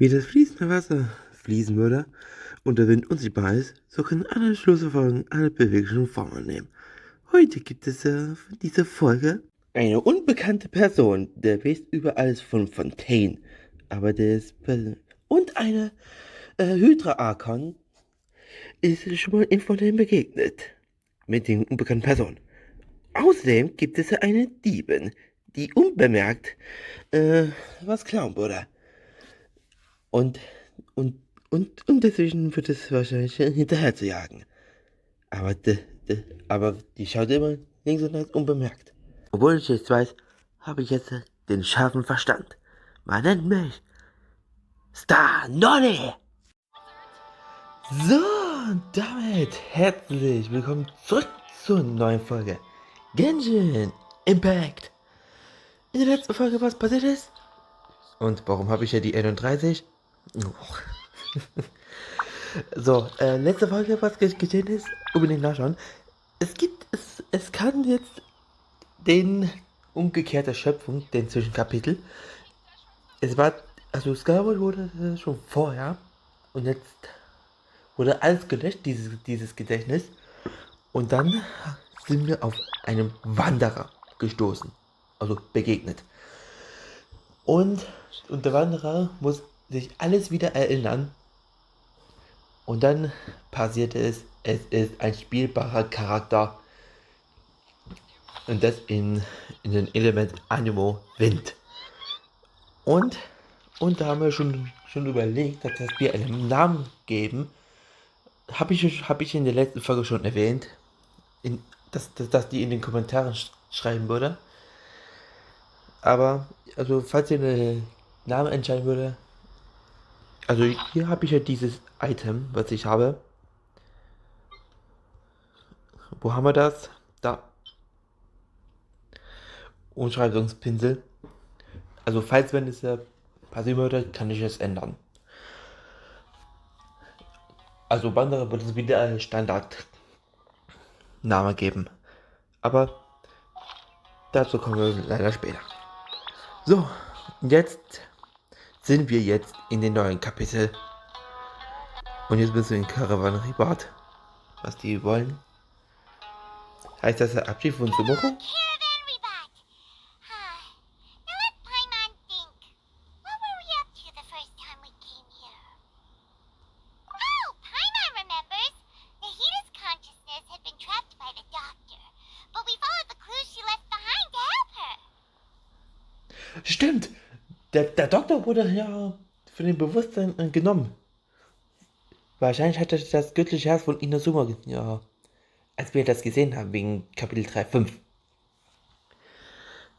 Wie das fließende Wasser fließen würde und der Wind unsichtbar ist, so können alle Schlussfolgerungen alle beweglichen Formen nehmen. Heute gibt es für diese Folge eine unbekannte Person, der weiß über alles von Fontaine, aber der ist und eine Hydra-Arkon ist schon mal in Fontaine begegnet mit den unbekannten Personen. Außerdem gibt es eine Diebin, die unbemerkt was klauen würde. Und, und, und deswegen wird es wahrscheinlich hinterher zu jagen. Aber, aber die schaut immer links und rechts unbemerkt. Obwohl ich jetzt weiß, habe ich jetzt den scharfen Verstand. Man nennt mich Star Nonny. So, und damit herzlich willkommen zurück zur neuen Folge Genshin Impact. In der letzten Folge, was passiert ist? Und warum habe ich ja die 31? Oh. So, letzte Folge, was geschehen ist, unbedingt nachschauen. Es kann jetzt den umgekehrte Schöpfung, den Zwischenkapitel. Es gab wurde schon vorher und jetzt wurde alles gelöscht, dieses Gedächtnis. Und dann sind wir auf einen Wanderer gestoßen, also begegnet. Und der Wanderer muss sich alles wieder erinnern. Und dann passiert es ist ein spielbarer Charakter. Und das in den Element Animo Wind. Und da haben wir schon überlegt, dass wir einen Namen geben. Habe ich in der letzten Folge schon erwähnt, dass die in den Kommentaren schreiben würde. Aber, also, falls ihr einen Namen entscheiden würde, also hier habe ich ja dieses Item, was ich habe. Wo haben wir das? Da. Umschreibungspinsel. Also falls wenn es passieren würde, kann ich es ändern. Also Wanderer wird es wieder einen Standardname geben. Aber dazu kommen wir leider später. So, jetzt sind wir jetzt in den neuen Kapitel. Und jetzt müssen wir in Karawanenribad. Was die wollen. Heißt das der Abschied von Sumoko? Stimmt! Der Doktor wurde ja für den Bewusstsein genommen. Wahrscheinlich hat er das göttliche Herz von Inazuma, ja, als wir das gesehen haben, wegen Kapitel 3,5.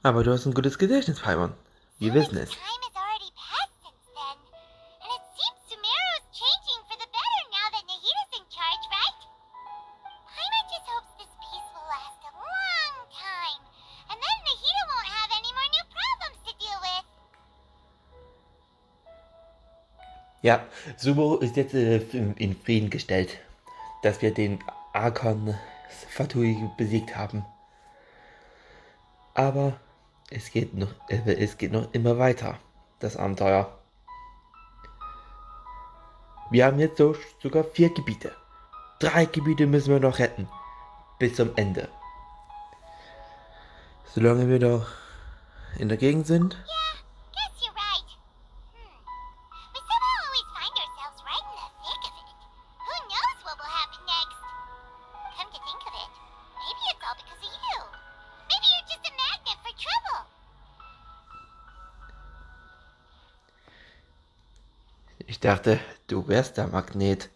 Aber du hast ein gutes Gedächtnis, Paimon. Wir wissen es. Ja, Subaru ist jetzt in Frieden gestellt, dass wir den Archon Fatui besiegt haben. Aber es geht noch immer weiter, das Abenteuer. Wir haben jetzt sogar 4 Gebiete. 3 Gebiete müssen wir noch retten, bis zum Ende. Solange wir noch in der Gegend sind. Ich dachte, du wärst der Magnet.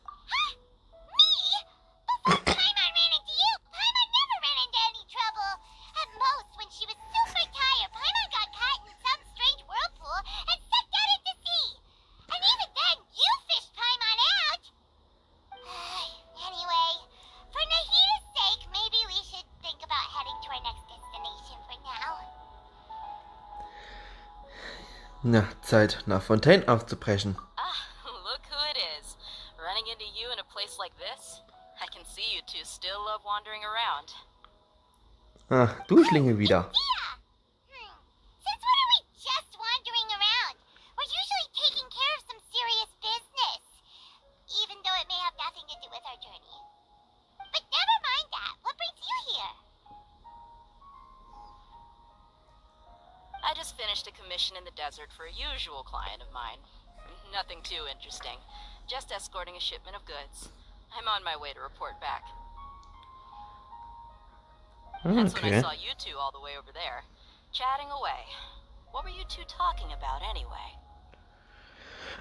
Na, Zeit, nach Fontaine aufzubrechen. Look who it is. Running into you in a place like this? I can see you two still love wandering around. Ach, du Schlinge wieder. mission in the desert for a usual client of mine. Nothing too interesting. Just escorting a shipment of goods. I'm on my way to report back. That's when I Okay. saw you two all the way over there, chatting away. What were you two talking about anyway?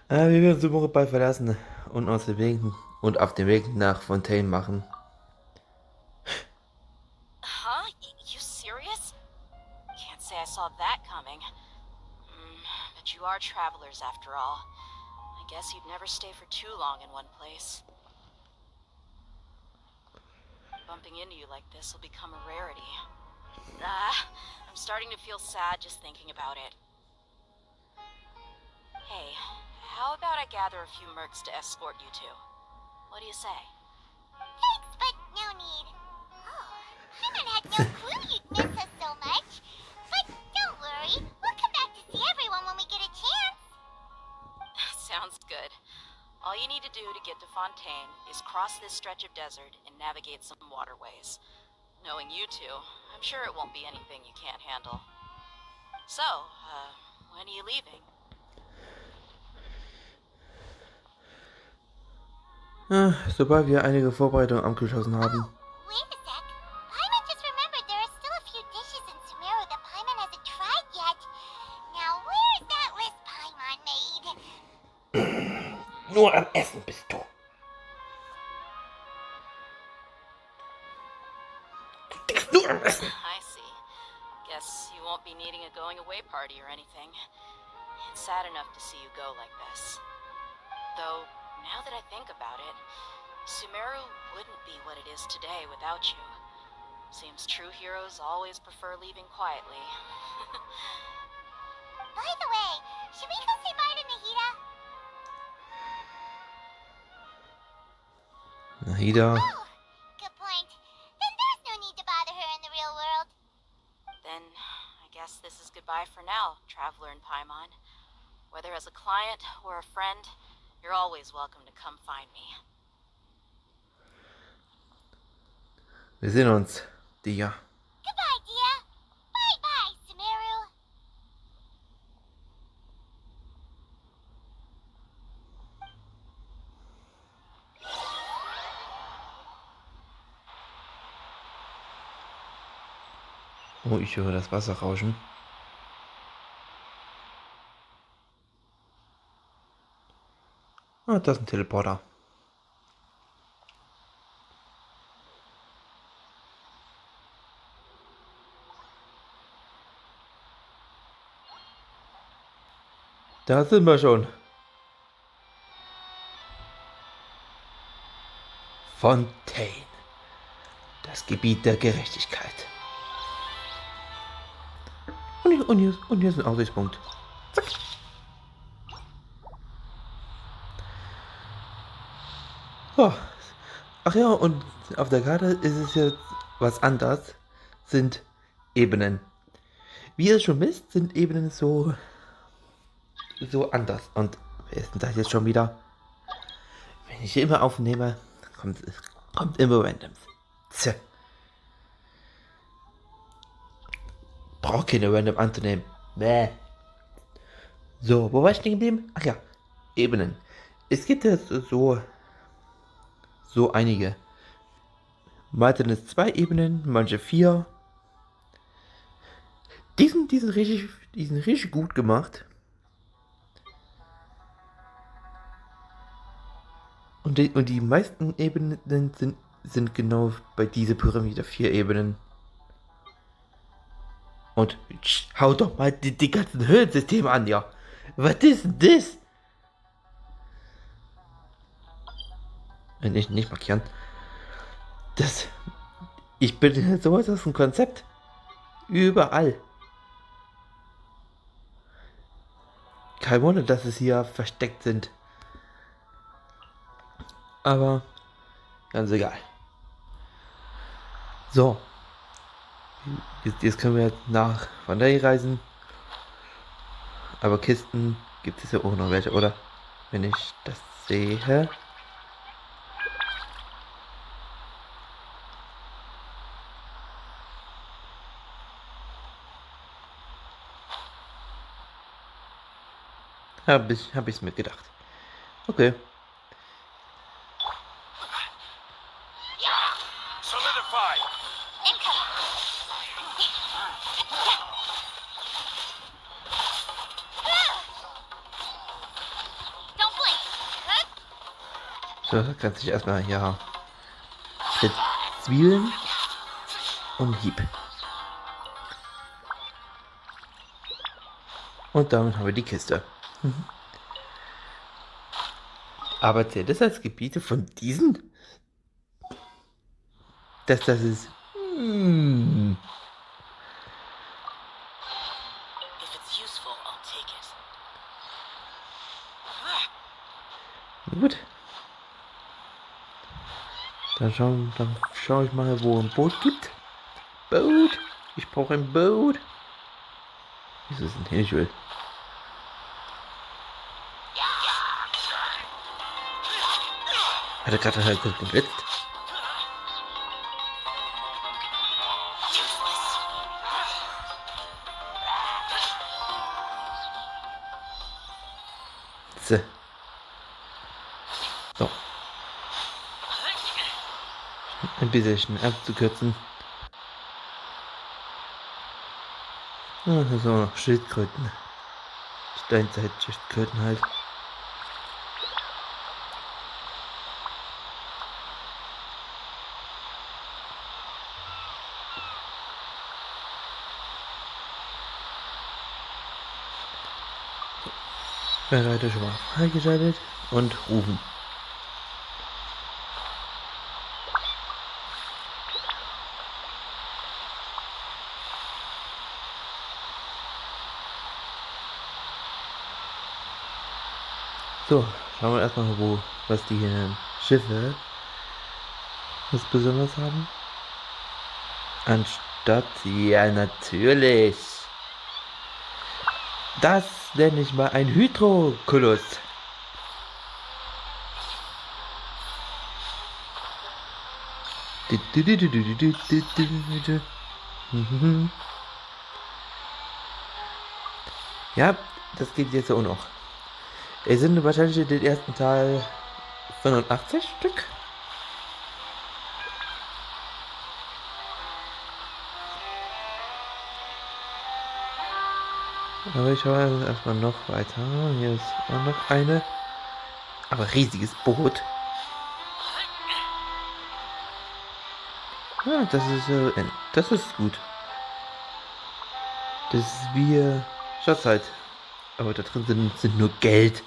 Wir werden Summe bald verlassen und uns den Weg und auf den Weg nach Fontaine machen. Huh? You serious? Can't say I saw that coming. But you are travelers after all. I guess you'd never stay for too long in one place. Bumping into you like this will become a rarity. I'm starting to feel sad just thinking about it. Hey, how about I gather a few mercs to escort you two? What do you say? Thanks, but no need. Oh, Hyman had no clue you'd miss us so much. But don't worry, we'll come back to see everyone when we get a chance. Sounds good. All you need to do to get to Fontaine is cross this stretch of desert and navigate some waterways. Knowing you two, I'm sure it won't be anything you can't handle. So, when are you leaving? Sobald wir einige Vorbereitungen abgeschlossen haben. Oh, wait a sec. Paimon just remembered there are still a few dishes in Sumeru that Paimon hasn't tried yet. Now, where's that list Paimon made? Nur am Essen bist du. Du denkst nur am Essen. I see. Guess you won't be needing a going away party or anything. It's sad enough to see you go like this. Though, now that I think about it, Sumeru wouldn't be what it is today without you. Seems true heroes always prefer leaving quietly. By the way, should we go say bye to Nahida? Nahida. Oh, good point. Then there's no need to bother her in the real world. Then, I guess this is goodbye for now, Traveler in Paimon. Whether as a client or a friend, you're always welcome to come find me. Wir sehen uns, Dia. Goodbye, Dia. Bye-bye, Sumeru. Oh, ich höre das Wasser rauschen. Ah, das ist ein Teleporter. Da sind wir schon. Fontaine. Das Gebiet der Gerechtigkeit. Und hier ist ein Aussichtspunkt. Zack. Oh. Ach ja, und auf der Karte ist es jetzt was anders. Sind Ebenen. Wie ihr schon wisst, sind Ebenen so anders. Und wer ist denn das jetzt schon wieder? Wenn ich immer aufnehme, kommt immer Randoms. Tja. Braucht keine Random anzunehmen. Bäh. So, wo war ich stehen geblieben? Ach ja, Ebenen. Es gibt jetzt so einige. Mal sind es 2 Ebenen, manche 4. Die sind richtig gut gemacht. Und die meisten Ebenen sind genau bei dieser Pyramide 4 Ebenen. Und hau doch mal die ganzen Höhlensysteme an, ja. Was ist denn das? Nicht markieren. Ich bin sowas aus dem Konzept. Überall. Kein Wunder, dass es hier versteckt sind. Aber ganz egal. So. Jetzt können wir nach Vandai reisen. Aber Kisten gibt es ja auch noch welche, oder? Wenn ich das sehe. Hab ich's mir gedacht. Okay. Solidify! Don't blink. So, da kann sich erstmal hier Zwiebeln und Hieb. Und damit haben wir die Kiste. Aber zählt das als Gebiete von diesen? Das ist... If it's useful, I'll take it. Gut. Dann schau ich mal, wo ein Boot gibt. Boot! Ich brauche ein Boot. Wieso ist denn hier nicht will? Hat er gerade halt kurz geblitzt? So. So. Ein bisschen abzukürzen. So, noch Schildkröten. Steinzeit-Schildkröten halt. Bereite schon mal freigeschaltet und rufen. So, schauen wir erstmal, was die Schiffe was Besonderes haben. Anstatt, ja natürlich. Das nenne ich mal ein Hydrokulus. Ja, das geht jetzt auch noch. Es sind wahrscheinlich in den ersten Teil 85 Stück. Aber ich schaue erstmal noch weiter. Hier ist auch noch eine. Aber riesiges Boot. Ja, das ist gut. Das ist wie Schatzheit. Aber da drin sind nur Geld.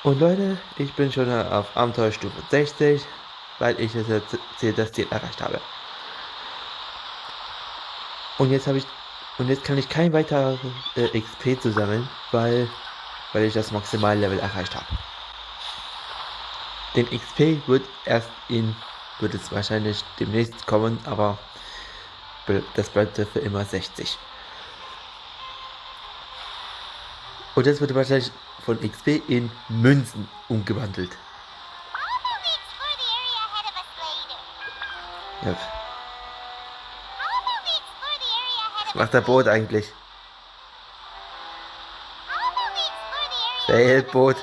Und Leute, ich bin schon auf Abenteuerstufe 60, weil ich das Ziel erreicht habe. Und jetzt kann ich kein weiter XP zusammen, weil ich das Maximallevel erreicht habe. Den XP wird es wahrscheinlich demnächst kommen, aber das bleibt für immer 60. Und das wird wahrscheinlich von XP in Münzen umgewandelt. Ja. Was macht der Boot eigentlich? Fail-Boot.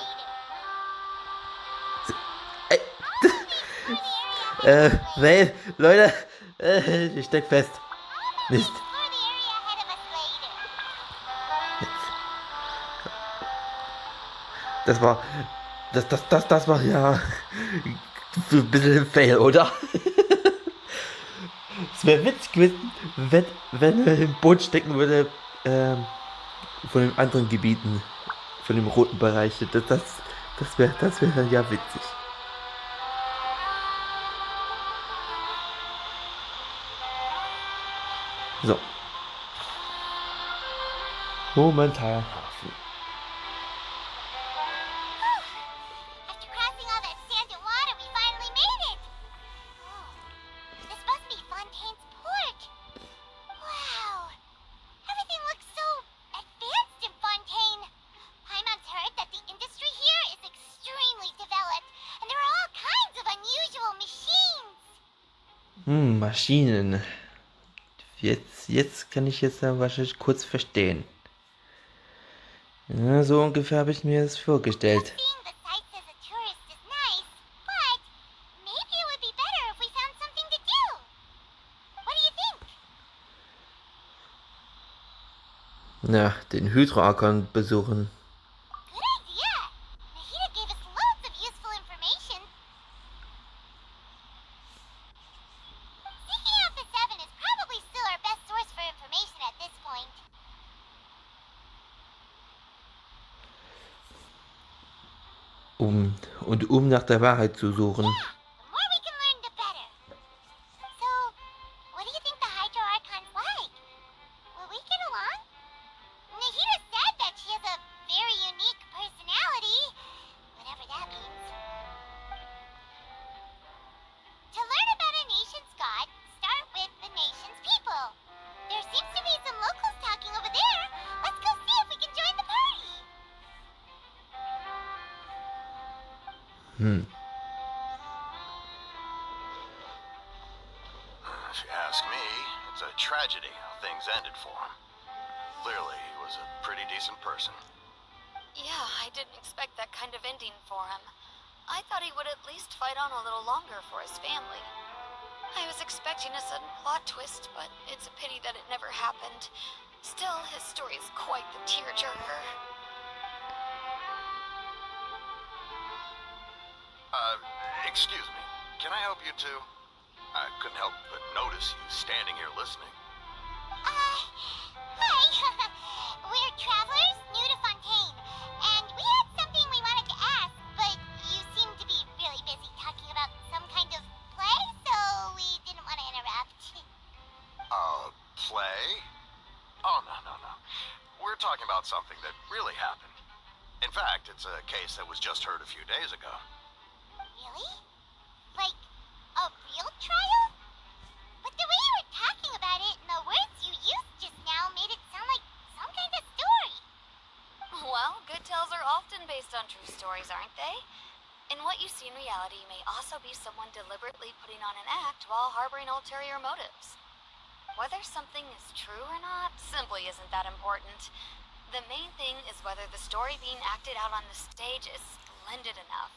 Fail. Leute, ich steck fest. Mist. Das war ja ein bisschen ein Fail, oder? Es wäre witzig gewesen, wenn er im Boot stecken würde, von den anderen Gebieten, von dem roten Bereich. Das wäre dann ja witzig. So. Momentan Hafen. After crossing all that sand and water, we finally made it! Oh, this must be Fontaine's port. Wow! Everything looks so advanced in Fontaine. Paimon's heard that the industry here is extremely developed, and there are all kinds of unusual machines. Maschinen. Jetzt kann ich jetzt wahrscheinlich kurz verstehen. Ja, so ungefähr habe ich mir das vorgestellt. Seeing the sights as a tourist is nice, but maybe it would be better if we found something to do. What do you think? Ja, den Hydroarchon besuchen. Good idea. Nahida gave us loads of useful information. Seeking out the Seven is probably still our best source for information at this point. Um nach der Wahrheit zu suchen. The more we can learn, the better. So, what do you think the Hydro Archon's like? Will we get along? Nahida said that she has a very unique personality, whatever that means. To learn about a nation's god, start with the nation's people. There seems to be some locals talking over there. Let's go see if we can join the party. If you ask me, it's a tragedy how things ended for him. Clearly, he was a pretty decent person. Yeah, I didn't expect that kind of ending for him. I thought he would at least fight on a little longer for his family. I was expecting a sudden plot twist, but it's a pity that it never happened. Still, his story is quite the tearjerker. Excuse me. Can I help you too? I couldn't help but notice you standing here listening. Hi. We're travelers new to Fontaine, and we had something we wanted to ask, but you seem to be really busy talking about some kind of play, so we didn't want to interrupt. Play? Oh, no. We're talking about something that really happened. In fact, it's a case that was just heard a few days ago. Really? Like, a real trial? But the way you were talking about it and the words you used just now made it sound like some kind of story. Well, good tales are often based on true stories, aren't they? And what you see in reality may also be someone deliberately putting on an act while harboring ulterior motives. Whether something is true or not simply isn't that important. The main thing is whether the story being acted out on the stage is splendid enough.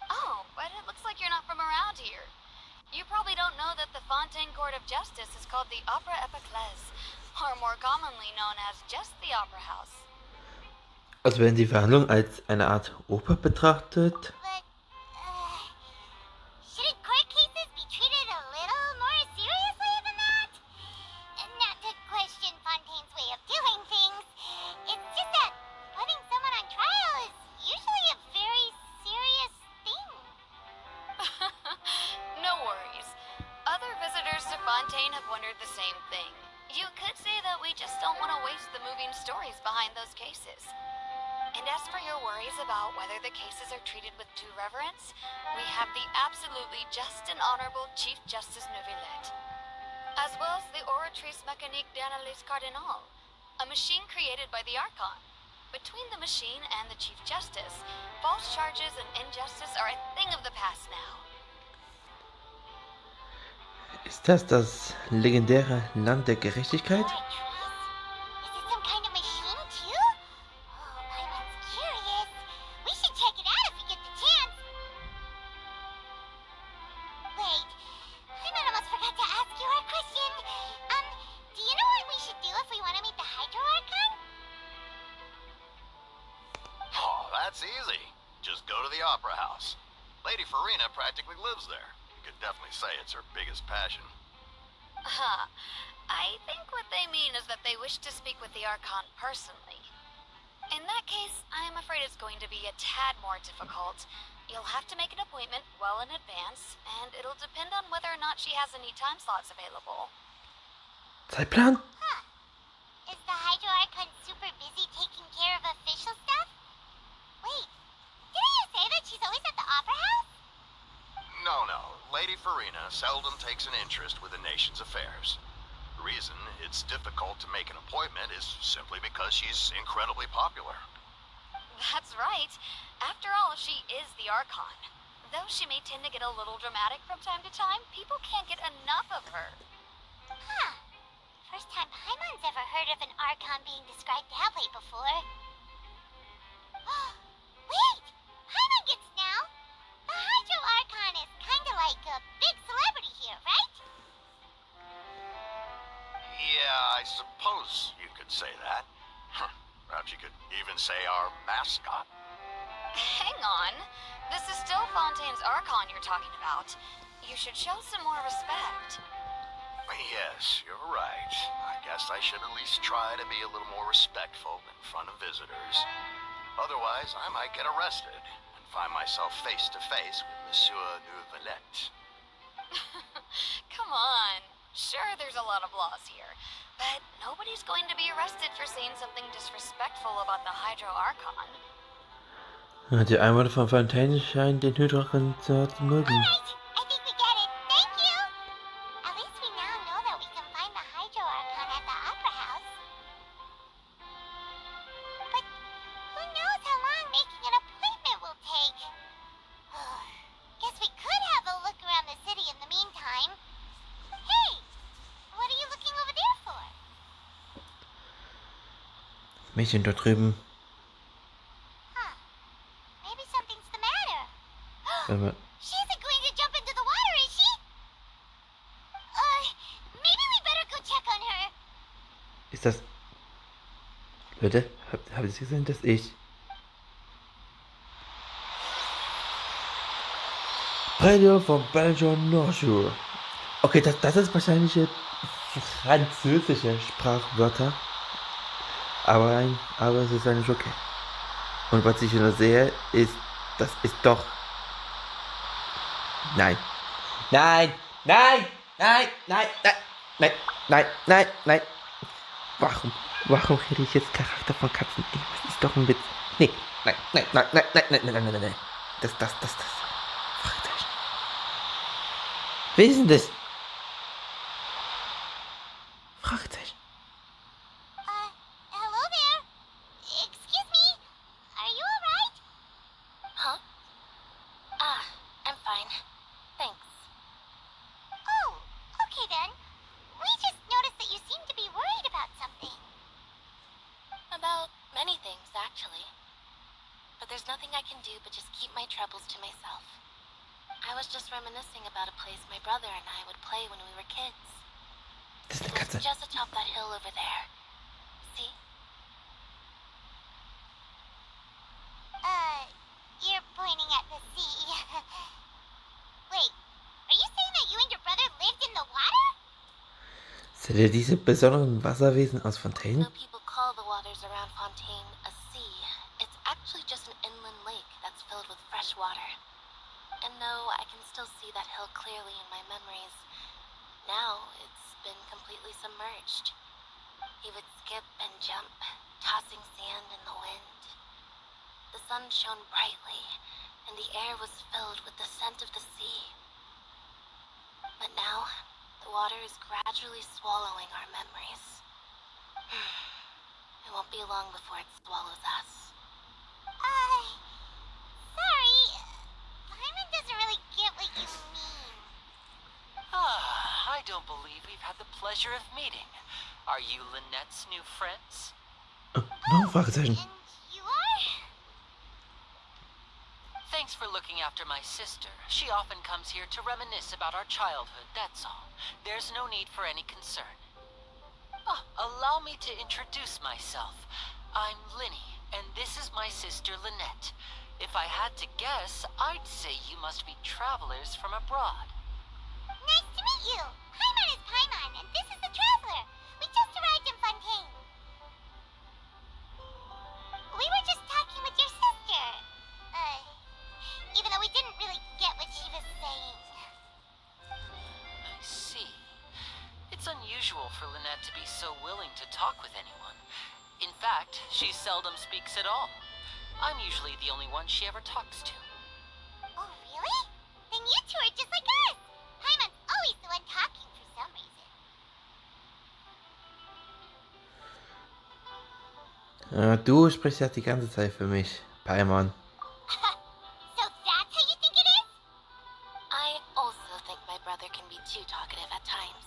Oh, but it looks like you're not from around here. You probably don't know that the Fontaine Court of Justice is called the Opera Epiclese, or more commonly known as just the Opera House. Also werden die Verhandlungen als eine Art Oper betrachtet? But, shouldn't court cases be treated a little more seriously than that? And not to question Fontaine's way of doing things, it's just that putting someone on trial is usually a very serious thing. No worries. Other visitors to Fontaine have wondered the same thing. You could say that we just don't want to waste the moving stories behind those cases. And as for your worries about whether the cases are treated with due reverence, we have the absolutely just and honorable Chief Justice Neuvillette, as well as the Oratrice Mécanique d'Analyse Cardinal, a machine created by the Archon. Between the machine and the Chief Justice, false charges and injustice are a thing of the past now. Ist das legendäre Land der Gerechtigkeit? Oratrice? Is it some kind of machine too? Oh, Paimon's curious. We should check it out if we get the chance. Wait, Paimon almost forgot to ask you our question. Do you know what we should do if we want to meet the Hydro Archon? Oh, that's easy. Just go to the Opera House. Lady Farina practically lives there. You could definitely say it's her biggest passion. I think what they mean is that they wish to speak with the Archon personally. In that case, I'm afraid it's going to be a tad more difficult. You'll have to make an appointment well in advance, and it'll depend on whether or not she has any time slots available. Zeitplan? Huh. Is the Hydro Archon super busy taking care of official stuff? Wait, didn't you say that she's always at the Opera House? No. Lady Farina seldom takes an interest with the nation's affairs. The reason it's difficult to make an appointment is simply because she's incredibly popular. That's right. After all, she is the Archon. Though she may tend to get a little dramatic from time to time, people can't get enough of her. Huh. First time Paimon's ever heard of an Archon being described that way before. say our mascot. Hang on. This is still Fontaine's Archon you're talking about. You should show some more respect. Yes, you're right. I guess I should at least try to be a little more respectful in front of visitors. Otherwise, I might get arrested and find myself face to face with Monsieur Noirceur. Come on. Sure, there's a lot of laws here, but nobody's going to be arrested for saying something disrespectful about the Hydro Archon. Die Einwohner von Fontaine scheinen den Hydrochen zu mögen. Alright, I think we get it. Thank you! At least we now know that we can find the Hydro Archon at the Opera House. But who knows how long making an appointment will take? Guess we could have a look around the city in the meantime. Hey! What are you looking over there for? Mädchen dort drüben. Maybe something's the matter. Aber She isn't going to jump into the water, is she? Maybe we better go check on her. ist das... Leute, habt ihr gesehen, dass ich... Präludium von Blancheur Noirceur. Okay, das ist wahrscheinlich französische Sprachwörter. Aber es ist eigentlich okay. Und was ich nur sehe, ist, das ist doch... Nein. Nein! Nein! Nein! Nein! Nein! Nein! Nein! Nein! Nein! Warum rede ich jetzt Charakter von Katzen? Ey, das ist doch ein Witz. Nee. Nein! Nein! Nein! Nein! Nein! Nein! Nein! Nein! Nein! Nein! Das. Fragezeichen. Wer ist denn das? Fragezeichen. Hello there. Excuse me. Are you alright? Huh? I'm fine. Thanks. Oh, okay then. We just noticed that you seem to be worried about something. About many things, actually. But there's nothing I can do but just keep my troubles to myself. I was just reminiscing about a place my brother and I would play when we were kids. Das ist eine It's Katze. just atop that hill over there. See? You're pointing at the sea. Wait, are you saying that you and your brother lived in the water? Seid ihr diese besonderen Wasserwesen aus Fontaine? Though people call the waters around Fontaine a sea, it's actually just an inland lake that's filled with fresh water. And though I can still see that hill clearly in my memories, now it's been completely submerged. He would skip and jump, tossing sand in the wind. The sun shone brightly, and the air was filled with the scent of the sea. But now, the water is gradually swallowing our memories. It won't be long before it swallows us. Sorry. Simon doesn't really get what you mean. I don't believe we've had the pleasure of meeting. Are you Lynette's new friends? No, Fragezeichen. And you are? Thanks for looking after my sister. She often comes here to reminisce about our childhood, that's all. There's no need for any concern. Allow me to introduce myself. I'm Linny, and this is my sister Lynette. If I had to guess, I'd say you must be travelers from abroad. Nice to meet you. Paimon is Paimon, and this is the Traveler. We just arrived in Fontaine. We were just talking with your sister. Even though we didn't really get what she was saying. I see. It's unusual for Lynette to be so willing to talk with anyone. In fact, she seldom speaks at all. I'm usually the only one she ever talks to. Oh, really? Then you two are just like us. Paimon's always the one talking for some reason. Du sprichst ja die ganze Zeit für mich, Paimon. So that's how you think it is? I also think my brother can be too talkative at times.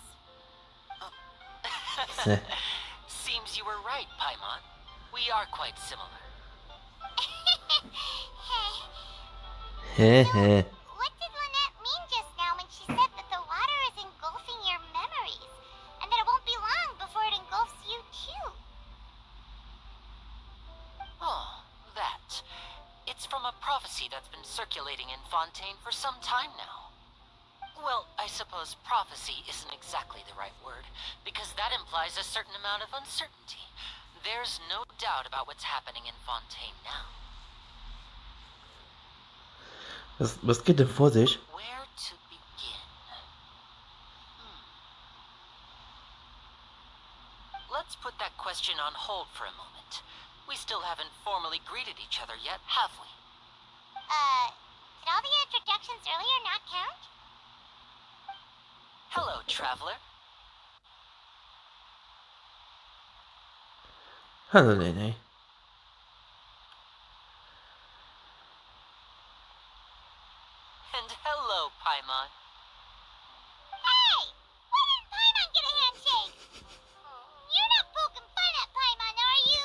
Seems you were right, Paimon. We are quite similar. Hehe. What did Lynette mean just now when she said that the water is engulfing your memories? And that it won't be long before it engulfs you too? Oh, It's from a prophecy that's been circulating in Fontaine for some time now. Well, I suppose prophecy isn't exactly the right word, because that implies a certain amount of uncertainty. There's no doubt about what's happening in Fontaine now. Was geht denn vor sich? Where to begin? Let's put that question on hold for a moment. We still haven't formally greeted each other yet, have we? Did all the introductions earlier not count? Hello, traveler. Hallo, Lene. And hello, Paimon. Hey! Why didn't Paimon get a handshake? You're not poking fun at Paimon, are you?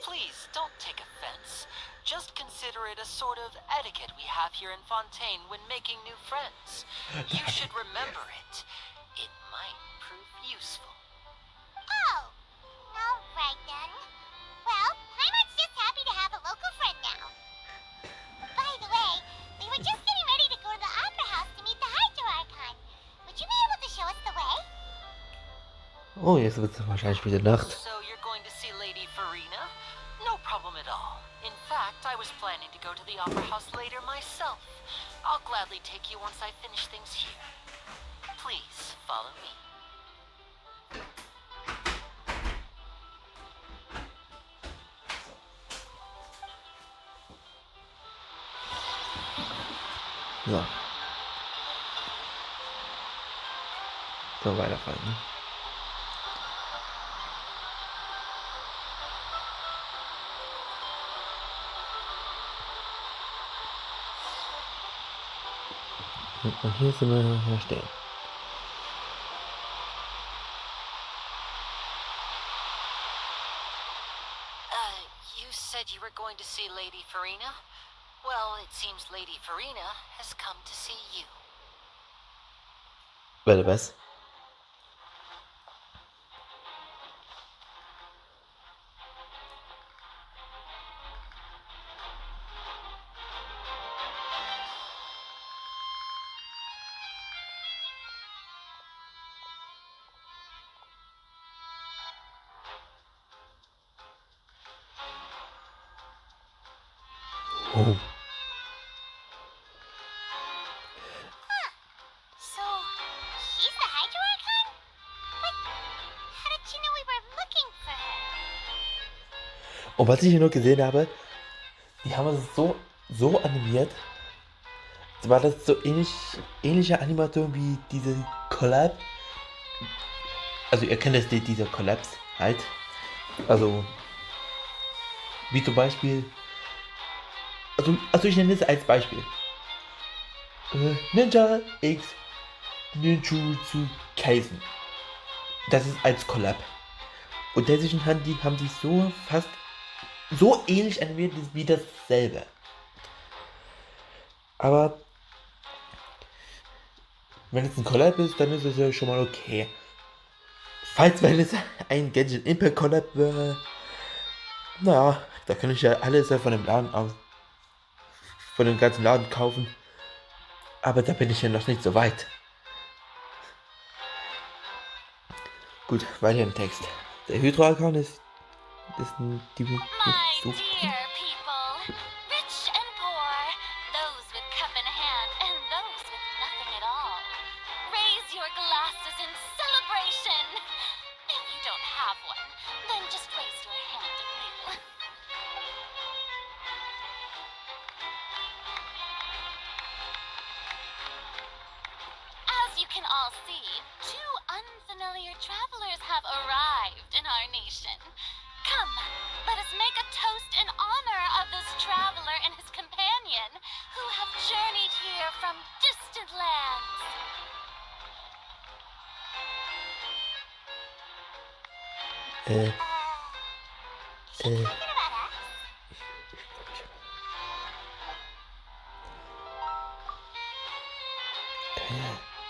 Please, don't take offense. Just consider it a sort of etiquette we have here in Fontaine when making new friends. You should remember it. It might prove useful. Oh, alright then. Well, Paimon's just happy to have a local friend now. By the way, we were just getting ready to go to the opera house to meet the Hydro Archon. Would you be able to show us the way? Oh, jetzt wird es wahrscheinlich wieder Nacht. So you're going to see Lady Farina? No problem at all. In fact, I was planning to go to the opera house later myself. I'll gladly take you once I finish things here. Please follow me. So. So, weiterfahren. Ne? Und hier sind wir hier stehen. You said you were going to see Lady Farina? Well, it seems Lady Farina has come to see you. Warte, was? Oh. So, she's the Hydro Archon? But how did she know we were looking for her? Und was ich hier nur gesehen habe, die haben es so animiert. War das so ähnliche Animation wie diese Collab? Also ihr kennt das, diese Collabs halt. Also wie zum Beispiel. Also ich nenne es als Beispiel. Ninja X Ninjutsu Kaisen. Das ist als Collab. Und deswegen haben die so fast so ähnlich animiert wie dasselbe. Aber wenn es ein Collab ist, dann ist es ja schon mal okay. Falls wenn es ein Genshin Impact Collab wäre, naja, da kann ich ja alles von dem Laden aus, von dem ganzen Laden kaufen. Aber da bin ich ja noch nicht so weit. Gut, weiter im Text. Der Hydro-Archon ist die My dear people, rich and poor, those with cup in hand and those with nothing at all, raise your glasses in celebration. If you don't have one, then just raise your hand anew. As you can all see, two unfamiliar travelers have arrived in our nation. Come, let us make a toast in honor of this traveler and his companion, who have journeyed here from distant lands. Is she talking about us?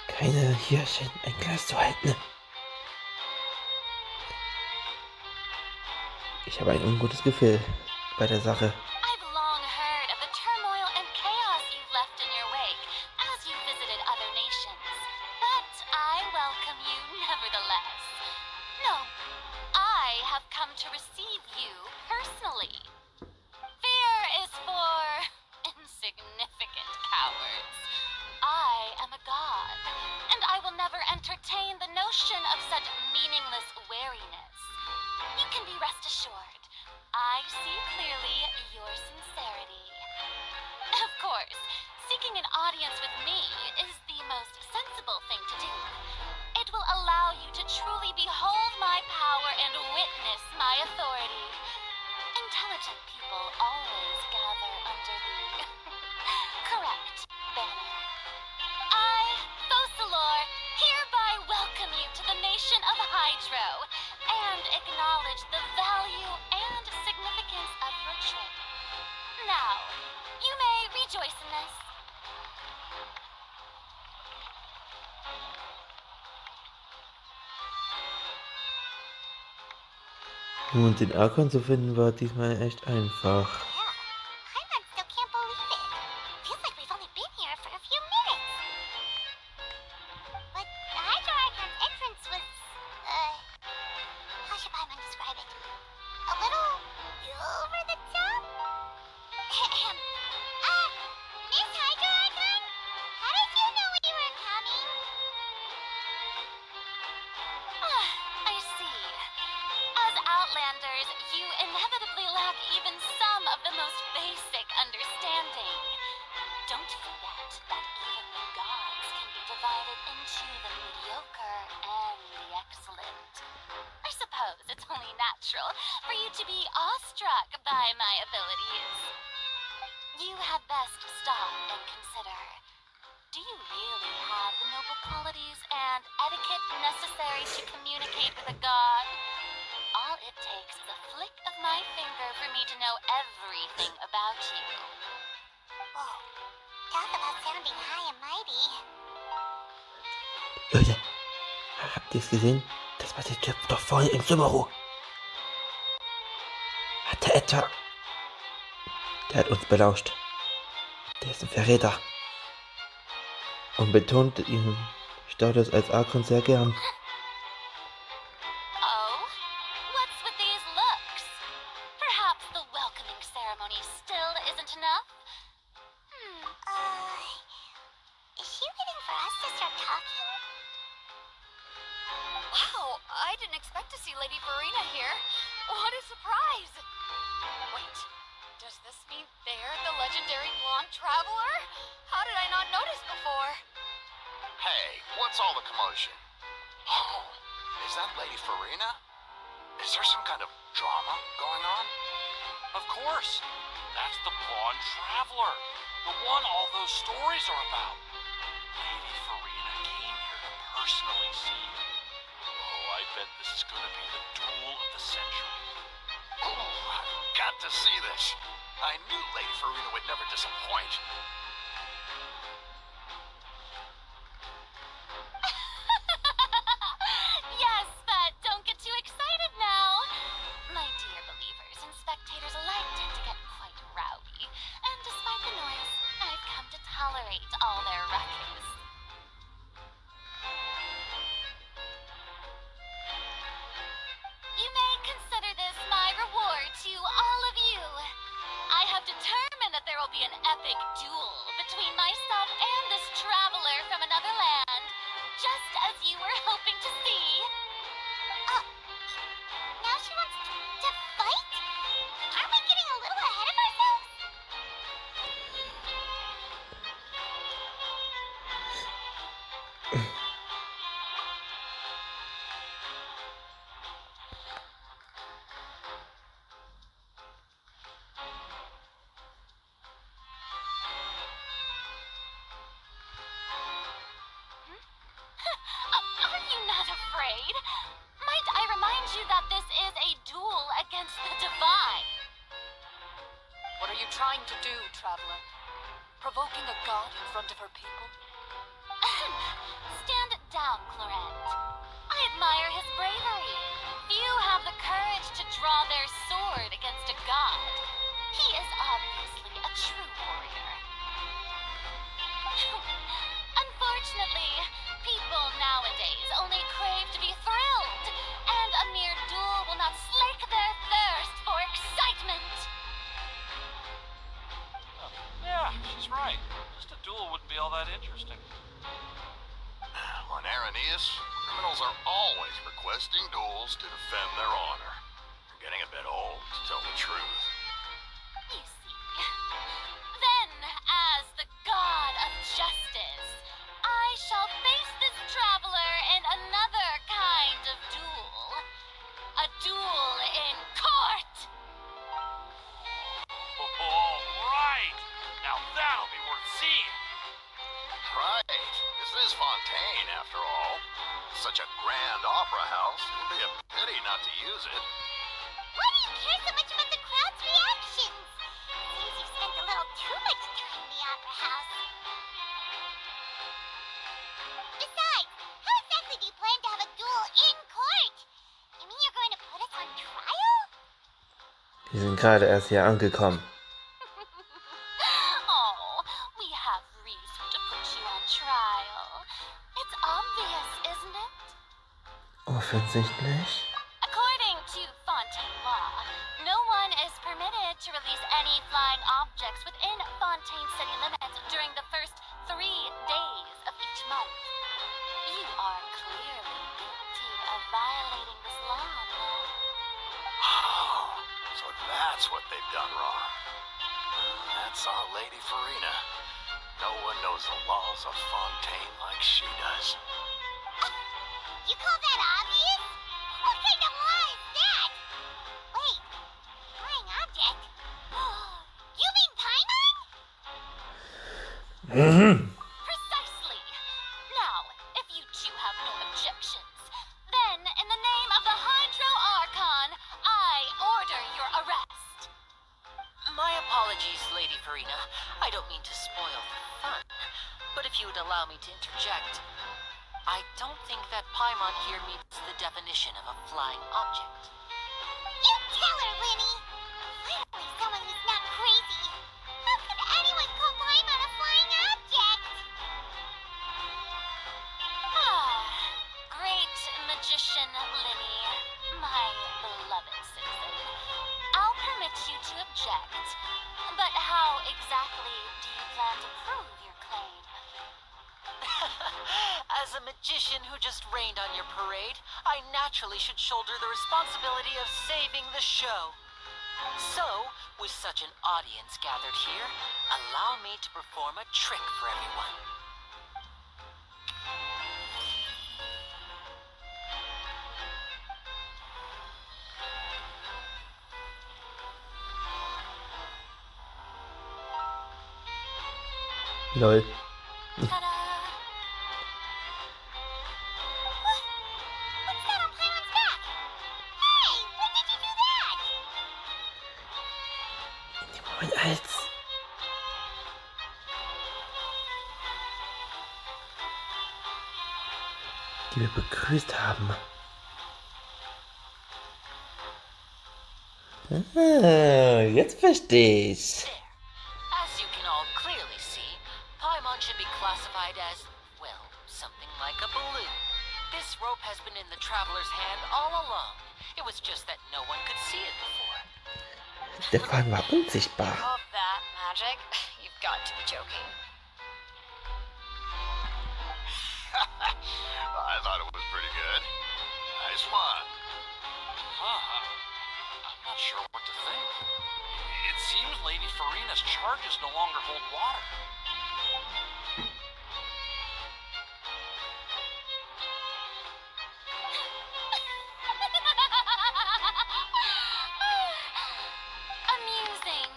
Keiner hier scheint ein Glas zu halten. Ich habe ein ungutes Gefühl. bei der Sache. I've long heard of the turmoil and chaos you've left in your wake as you visited other nations. But I welcome you nevertheless. No, I have come to receive you personally. Fear is for insignificant cowards. I am a god, and I will never entertain the notion of such meaningless wariness. You can be rest assured, I see clearly your sincerity. Of course, seeking an audience with me is the most sensible thing to do. It will allow you to truly behold my power and witness my authority. Intelligent people always gather under the correct banner. I, Focalor, hereby welcome you to the nation of Hydro and acknowledge the value and significance of your trip. Now, you may rejoice in this. Und den Arkon zu finden war diesmal echt einfach. Yeah, Paimon still can't believe it. Feels like we've only been here for a few minutes. But the Hydro Archon's entrance was, how should Paimon describe it? A little over the top? Miss Hydro Archon? How did you know we were coming? I see. As Outlanders, you inevitably lack even some of the most basic understanding. Don't forget that even the gods can be divided into the mediocre and the excellent. I suppose it's only natural for you to be awestruck by my abilities. You had best stop and consider. Do you really have the noble qualities and etiquette necessary to communicate with a god? All it takes is a flick of my finger for me to know everything about you. Whoa, talk about sounding high and mighty. Leute, habt ihr es gesehen? Das war der Typ doch vorhin im Subaru. Hat er etwa... Der hat uns belauscht. Der ist ein Verräter. Und betont ihren Status als Arkon sehr gern. Oh? What's with these looks? Perhaps the welcoming ceremony still isn't enough? Is she waiting for us to start talking? Wow, I didn't expect to see Lady Farina here. What a surprise! Wait, does this mean they're the legendary blonde traveler? How did I not notice before? Hey, what's all the commotion? Oh, is that Lady Farina? Is there some kind of drama going on? Of course. That's the blonde traveler. The one all those stories are about. Lady Farina came here to personally see you. Oh, I bet this is going to be the duel of the century. Oh, I've got to see this. I knew Lady Farina would never disappoint. Yes, but don't get too excited now. My dear believers and spectators alike tend to get quite rowdy, and despite the noise, I've come to tolerate all their ruckus. You may consider this my reward to all of you. I have determined that there will be an epic duel between myself and this traveler from another land, just as you were hoping to see. Now she wants to fight? Aren't we getting a little ahead of ourselves? Are you not afraid? Might I remind you that this is a duel against the divine? What are you trying to do, traveler? Provoking a god in front of her people? Stand down, Clorent. I admire his bravery. Few have the courage to draw their sword against a god. She's right. Just a duel wouldn't be all that interesting. On Aeneas, criminals are always requesting duels to defend their honor. They're getting a bit old, to tell the truth. You see. Then, as the god of justice, I shall face this traveler in another kind of duel. A duel in court! All right! Now that'll be worth seeing! Right. This is Fontaine, after all. Such a grand opera house. It would be a pity not to use it. Why do you care so much about the crowd's reactions? Seems you've spent a little too much time in the opera house. Besides, how exactly do you plan to have a duel in court? You mean you're going to put us on trial? Wir sind gerade erst hier angekommen. Oh, we have reason to put you on trial. It's obvious, isn't it? Offensichtlich. According to Fontaine law, no one is permitted to release any flying objects within Fontaine city limits during the first 3 days of each month. You are clearly guilty of violating this law, no? Oh, so that's what they've done wrong. That's our Lady Farina. No one knows the laws of Fontaine like she does. You call that obvious? What kind of law is that? Wait, flying object? You mean Paimon? Precisely. Now, if you two have no objections, then in the name of the Hydro Archon, I order your arrest. My apologies, Lady Farina. I don't mean to spoil the fun, but if you would allow me to interject, I don't think that Paimon here meets the definition of a flying object. You tell her, Winnie. Finally, someone who's not crazy. How could anyone call Paimon a flying object? Great magician Linny, my beloved citizen. I'll permit you to object, but how exactly do you plan to prove your claim? As a magician who just rained on your parade, I naturally should shoulder the responsibility of saving the show. So, with such an audience gathered here, allow me to perform a trick for everyone. Lol. Ta-da! What? What's that on Paimon's back? Hey, when did you do that? In dem Moment, als die wir begrüßt haben. Ah, jetzt verstehe ich. There. As you can all clearly see, Paimon should be classified as, well, something like a balloon. This rope has been in the traveler's hand all along. It was just that no one could see it before. Der Faden war unsichtbar. Of that magic? You've got to be joking. I thought it was pretty good. Nice one. I'm not sure what to think. It seems Lady Farina's charges no longer hold water. Amusing.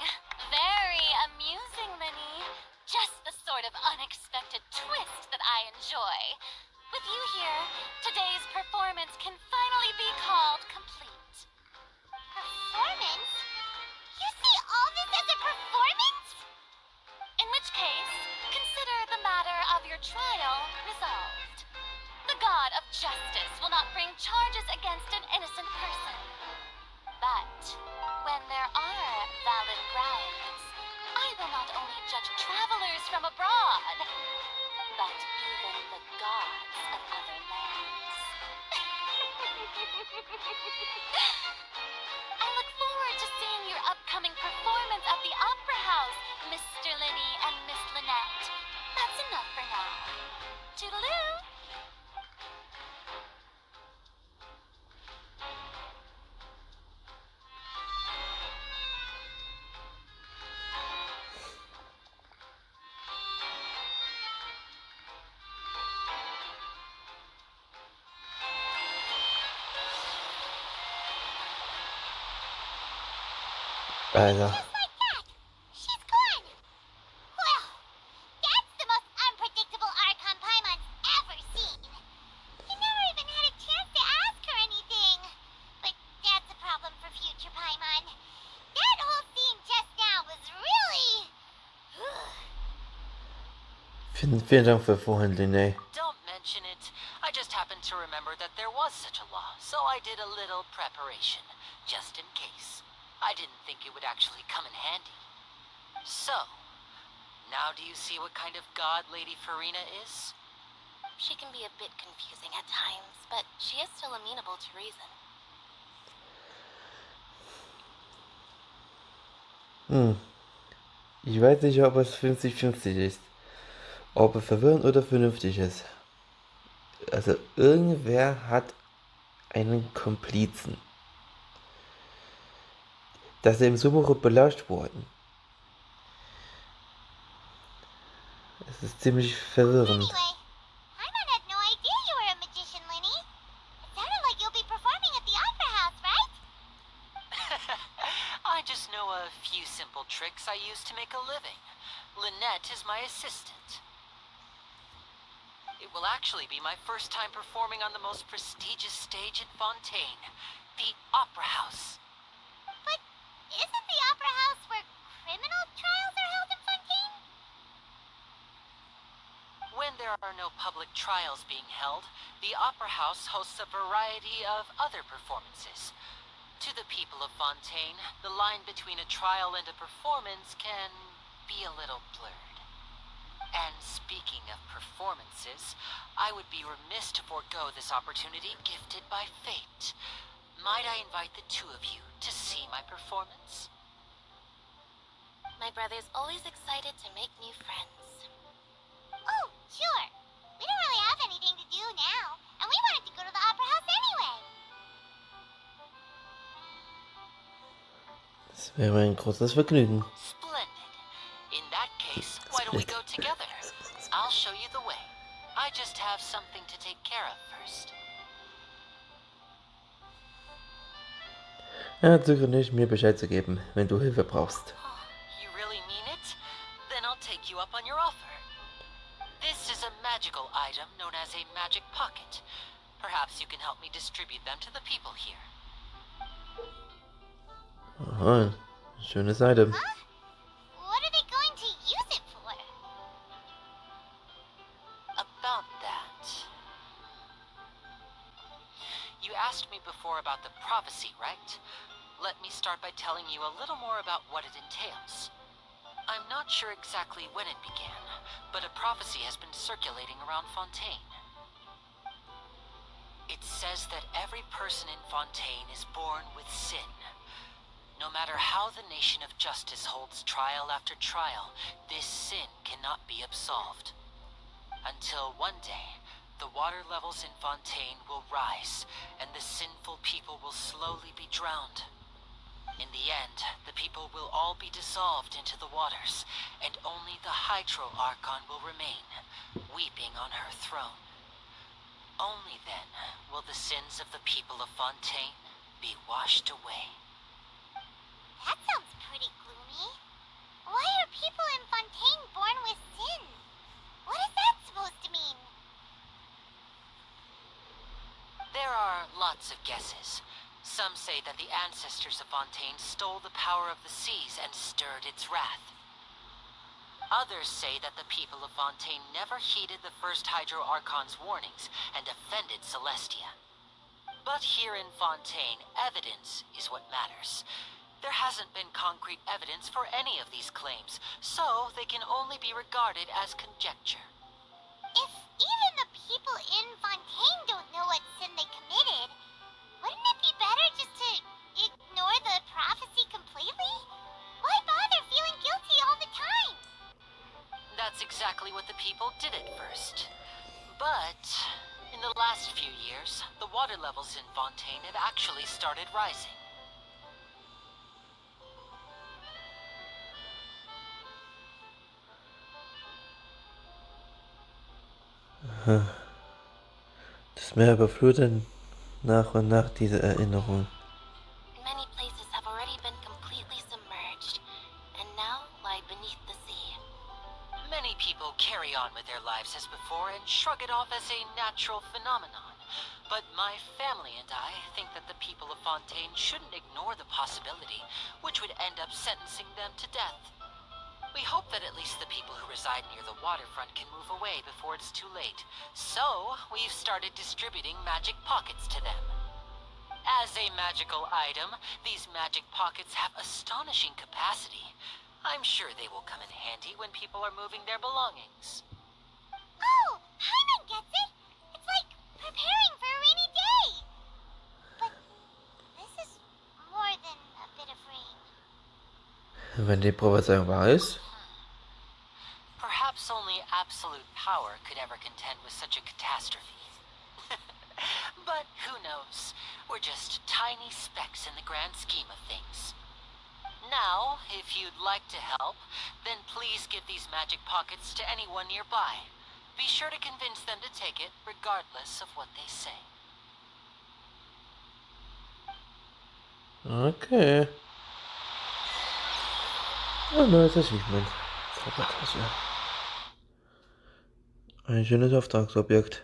Very amusing, Linny. Just the sort of unexpected twist that I enjoy. With you here, today's performance can finally be called complete. Performance? You see all this as a performance? In which case, consider the matter of your trial resolved. The god of justice will not bring charges against an innocent person. But when there are valid grounds, I will not only judge travelers from abroad, but even the gods of other lands. I look forward to seeing your upcoming performance at the Opera House, Mr. Linny and Miss Alter. Just like that. She's gone. Well, that's the most unpredictable Archon Paimon's ever seen. You never even had a chance to ask her anything. But that's a problem for future Paimon. That whole scene just now was really... Vielen Dank für vorhin, Linnea. Don't mention it. I just happened to remember that there was such a law, so I did a little preparation, just in case. I didn't think it would actually come in handy. So, now do you see what kind of god Lady Farina is? She can be a bit confusing at times, but she is still amenable to reason. Ich weiß nicht, ob es 50-50 ist. Ob es verwirrend oder vernünftig ist. Also irgendwer hat einen Komplizen. Dass er im Sumeru belauscht worden. Es ist ziemlich verwirrend. Anyway, Paimon had no idea you were a magician, Linny. It sounded like you'll be performing at the Opera House, right? I just know a few simple tricks I use to make a living. Lynette is my assistant. It will actually be my first time performing on the most prestigious stage in Fontaine, the Opera House. But isn't the Opera House where criminal trials are held in Fontaine? When there are no public trials being held, the Opera House hosts a variety of other performances. To the people of Fontaine, the line between a trial and a performance can be a little blurred. And speaking of performances, I would be remiss to forego this opportunity gifted by fate. Might I invite the two of you to see my performance? My brother's always excited to make new friends. Oh, sure. We don't really have anything to do now, and we wanted to go to the Opera House anyway. Das wäre ein großes Vergnügen. Splendid. In that case, why don't we go together? I'll show you the way. I just have something to take care of first. Zögere nicht, mir Bescheid zu geben, wenn du Hilfe brauchst. You really mean it? Then I'll take you up on your offer. This is a magical item known as a magic pocket. Perhaps you can help me distribute them to the people here. Aha, schönes Item. Huh? What are they going to use it for? About that. You asked me before about the prophecy, right? Let me start by telling you a little more about what it entails. I'm not sure exactly when it began, but a prophecy has been circulating around Fontaine. It says that every person in Fontaine is born with sin. No matter how the nation of justice holds trial after trial, this sin cannot be absolved. Until one day, the water levels in Fontaine will rise, and the sinful people will slowly be drowned. In the end, the people will all be dissolved into the waters, and only the Hydro Archon will remain, weeping on her throne. Only then will the sins of the people of Fontaine be washed away. That sounds pretty gloomy. Why are people in Fontaine born with sin? What is that supposed to mean? There are lots of guesses. Some say that the ancestors of Fontaine stole the power of the seas and stirred its wrath. Others say that the people of Fontaine never heeded the first Hydro Archon's warnings and offended Celestia. But here in Fontaine, evidence is what matters. There hasn't been concrete evidence for any of these claims, so they can only be regarded as conjecture. If even the people in Fontaine don't know what sin they committed, wouldn't it be better just to ignore the prophecy completely? Why bother feeling guilty all the time? That's exactly what the people did at first. But in the last few years, the water levels in Fontaine have actually started rising. Das Meer überflutet nach und nach diese Erinnerung. Many places have already been completely submerged. lie beneath the sea. Many people carry on with their lives as before and shrug it off as a natural phenomenon. But my family and I think that the people of Fontaine shouldn't ignore the possibility, which would end up sentencing them to death. We hope that at least the people who reside near the waterfront can move away before it's too late. So, we've started distributing magic pockets to them. As a magical item, these magic pockets have astonishing capacity. I'm sure they will come in handy when people are moving their belongings. Oh, Hyman gets it! It's like preparing for a rainy day! But this is more than a bit of rain. Wenn die Prophezeiung wahr ist. Perhaps only absolute power could ever contend with such a catastrophe. But who knows? We're just tiny specks in the grand scheme of things. Now, if you'd like to help, then please give these magic pockets to anyone nearby. Be sure to convince them to take it, regardless of what they say. Okay. Ein neues Achievement. Zaubertasche. Ein schönes Auftragsobjekt.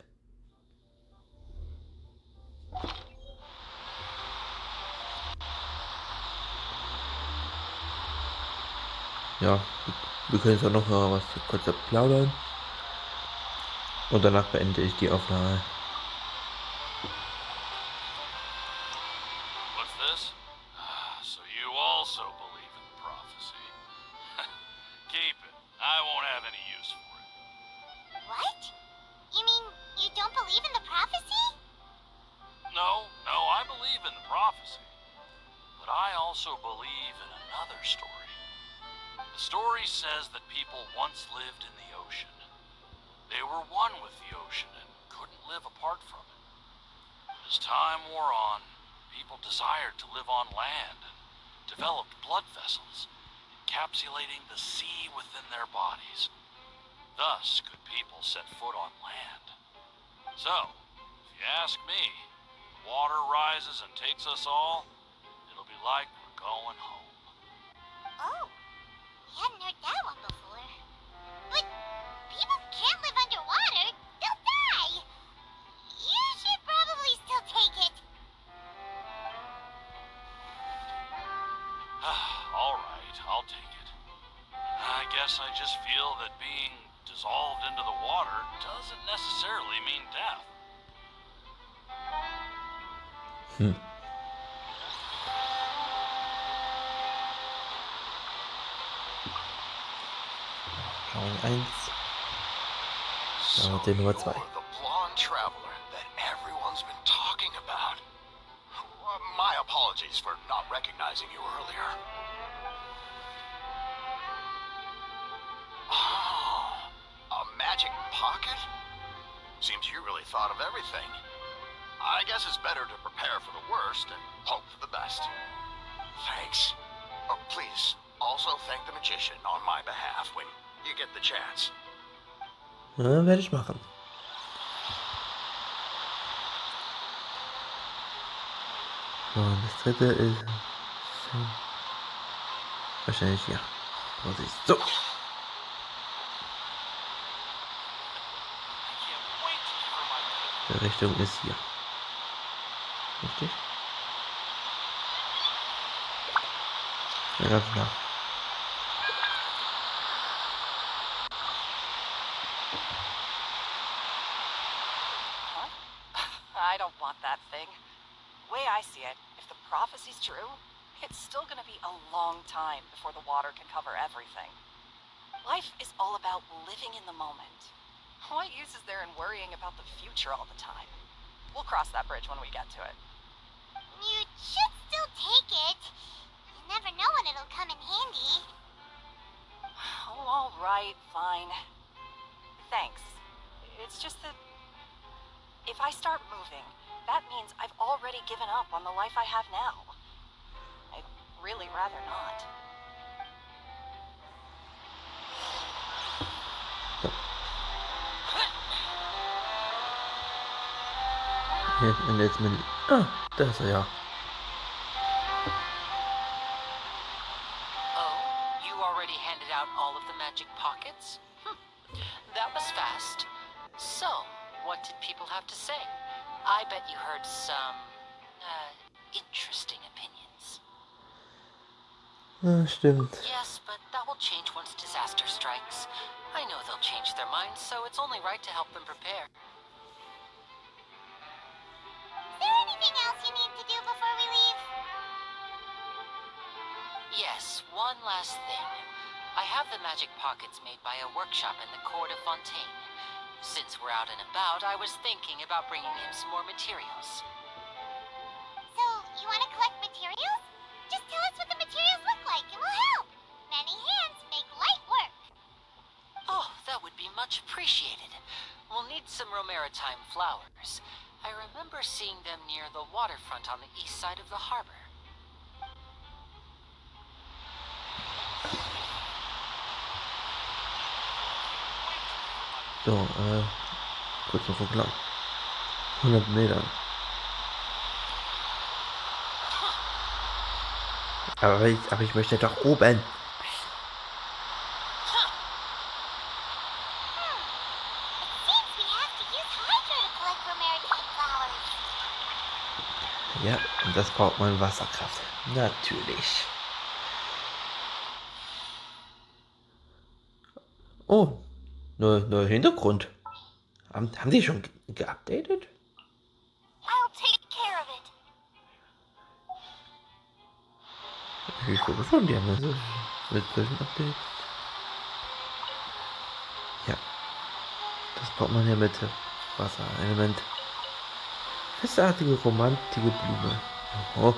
Ja, wir können jetzt auch noch mal was kurz plaudern. Und danach beende ich die Aufnahme. What's this? So you also believe in prophecy. Keep it. I won't have any use for it. What? You mean you don't believe in the prophecy? No, I believe in the prophecy. But I also believe in another story. The story says that people once lived in the ocean. They were one with the ocean and couldn't live apart from it. As time wore on, people desired to live on land and developed blood vessels, encapsulating the sea within their bodies. Thus could people set foot on land. So, if you ask me, the water rises and takes us all, it'll be like we're going home. Oh, I hadn't heard that one before. But people can't live underwater. They'll die. You should probably still take it. All right, I'll take it. I guess I just feel that being dissolved into the water doesn't necessarily mean death. Rang 1. Den Nummer 2. The blonde traveler that everyone's been talking about. My apologies for not recognizing you earlier. Oh, a magic pocket? Seems you really thought of everything. I guess it's better to prepare for the worst and hope for the best. Thanks. Oh, please, also thank the magician on my behalf when you get the chance. Ja, werde ich machen. So, und das dritte ist wahrscheinlich hier. Vorsicht. So. Die Richtung ist hier. Richtig? Ja, ganz klar. I don't want that thing. The way I see it, if the prophecy's true, it's still gonna be a long time before the water can cover everything. Life is all about living in the moment. What use is there in worrying about the future all the time? We'll cross that bridge when we get to it. You should still take it. You never know when it'll come in handy. Oh, all right, fine. Thanks. It's just that if I start moving, that means I've already given up on the life I have now. I'd really rather not. Hier, und jetzt mit... Ah, da ist er ja. Oh, you already handed out all of the magic pockets? That was fast. So, what did people have to say? I bet you heard some, interesting opinions. Stimmt. Yes, but that will change once disaster strikes. I know they'll change their minds, so it's only right to help them prepare. Is there anything else you need to do before we leave? Yes, one last thing. I have the magic pockets made by a workshop in the court of Fontaine. Since we're out and about, I was thinking about bringing him some more materials. So, you want to collect materials? Just tell us what the materials look like and we'll help. Many hands make light work. Oh, that would be much appreciated. We'll need some Romaritime flowers. I remember seeing them near the waterfront on the east side of the harbor. So, kurz noch lang. 100 Meter. Aber ich möchte doch oben. Ja, und das braucht man Wasserkraft. Natürlich. Oh, neuer Hintergrund. Haben die schon geupdatet? I'll take care of it. Ich glaube schon, die haben das mit solchen Updates. Ja, das braucht man ja mit Wasserelement. Festartige, romantische Blume. Oh.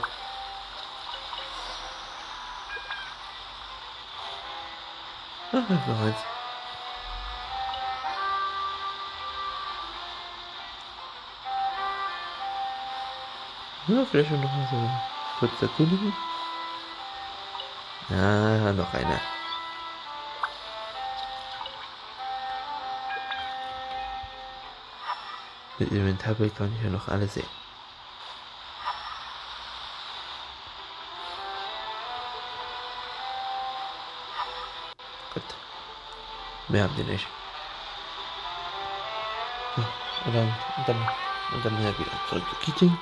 Ach, das war eins. Ja, vielleicht noch mal so kurz erkundigen. Ah, noch eine. Mit Inventarbild kann ich ja noch alles sehen. Gut. Mehr haben die nicht. Ja, und dann wieder zurück zu Keating.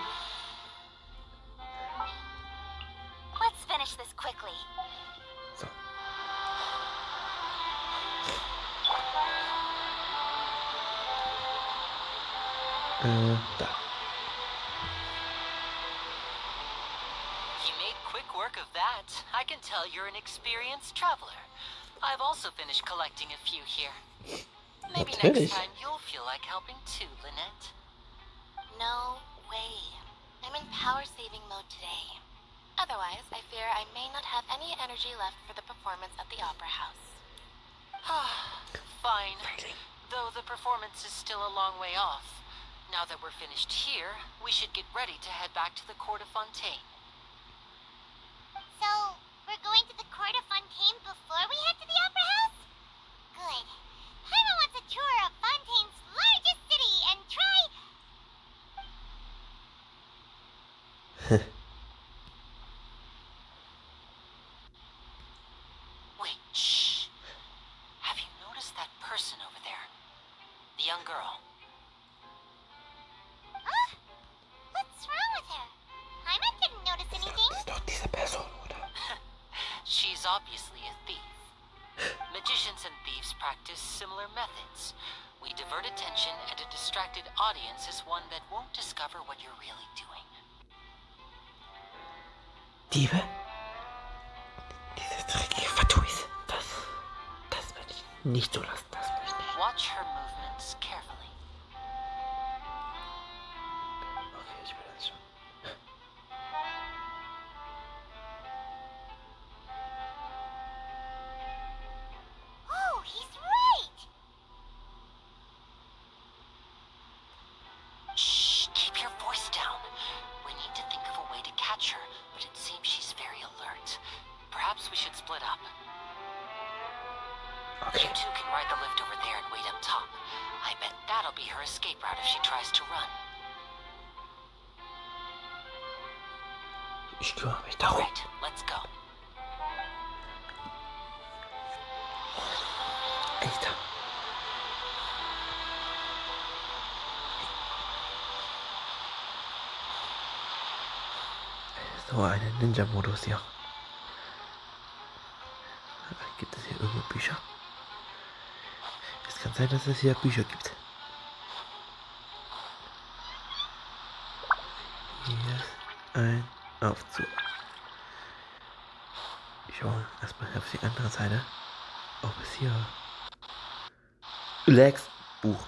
Let's finish this quickly. So. Da. You made quick work of that. I can tell you're an experienced traveler. I've also finished collecting a few here. Maybe Natürlich. next time you'll feel like helping too, Lynette. No way. I'm in power-saving mode today. Otherwise, I fear I may not have any energy left for the performance at the Opera House. Fine. Though the performance is still a long way off. Now that we're finished here, we should get ready to head back to the court of Fontaine. So, we're going to the court of Fontaine before we head to the Opera House? Good. Paimon wants a tour of Fontaine's largest city and try... Wait, shh. Have you noticed that person over there? The young girl. Huh? What's wrong with her? Paimon didn't notice anything. Das ist doch diese Person, oder? She's obviously a thief. Magicians and thieves practice similar methods. We divert attention, and a distracted audience is one that won't discover what you're really doing. Diebe? Diese dreckige Fatuis. Das will ich nicht so lassen. Das will ich nicht. Watch her movements carefully. Okay, ich will das schon. Oh, he's right! Shh, keep your voice down. We need to think of a way to catch her, but it seems she's very alert. Perhaps we should split up. Okay. You two can ride the lift over there and wait up top. I bet that'll be her escape route if she tries to run. Ich kümmere mich darum. Right, let's go. Richter. So einen Ninja-Modus hier. Gibt es hier irgendwo Bücher? Es kann sein, dass es hier Bücher gibt. Hier ist ein Aufzug. Ich schaue erstmal auf die andere Seite, ob es hier Lex Buch.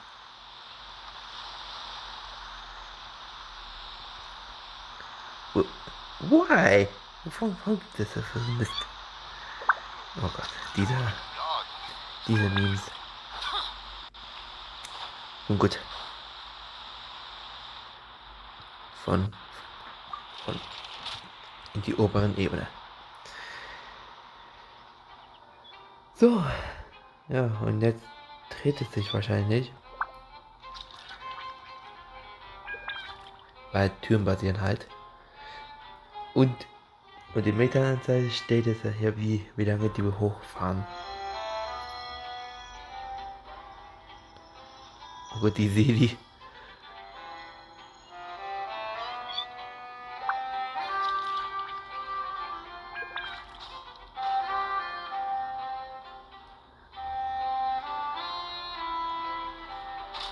Why? Warum gibt es das für Mist? Oh Gott, diese Memes. Nun gut. Von in die oberen Ebene. So. Ja, und jetzt dreht es sich wahrscheinlich. Weil Türen basieren halt. Und die Meteranzeige steht es ja hier, wie lange die wir hochfahren. Oh Gott, die Seli.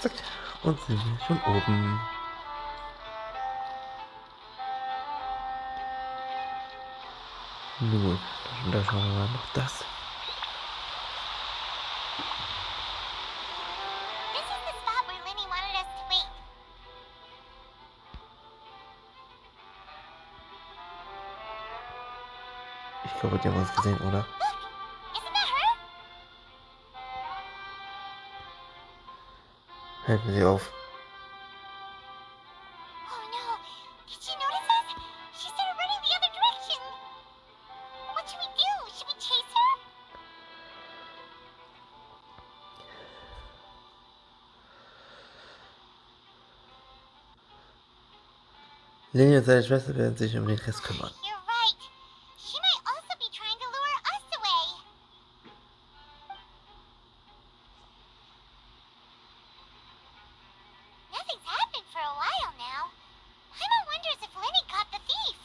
Zack. Und sind wir schon oben. Nun, da schauen wir mal noch das. This is the spot where Lenny wanted us to wait. Ich glaube, die haben uns gesehen, oder? Look! Isn't that her? Halten Sie auf. Oh no! Did she notice us? She started running the other direction. What should we do? Should we chase her? Lenny und seine Schwester werden sich um den Rest kümmern. You're right. She might also be trying to lure us away. Nothing's happened for a while now. Paimon wonders if Lenny caught the thief.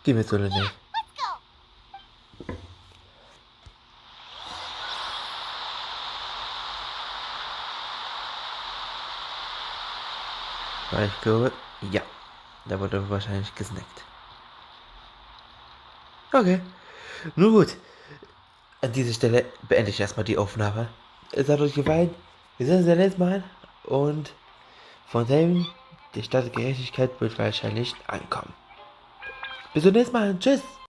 Geh mir zu, Lenny. Let's go. Weil ich glaube, ja. Da wurde wahrscheinlich gesnackt. Okay. Nun gut. An dieser Stelle beende ich erstmal die Aufnahme. Es hat euch gefallen. Wir sehen uns ja nächstes Mal. Und von dem, die Stadt der Gerechtigkeit wird wahrscheinlich ankommen. Bis zum nächsten Mal. Tschüss.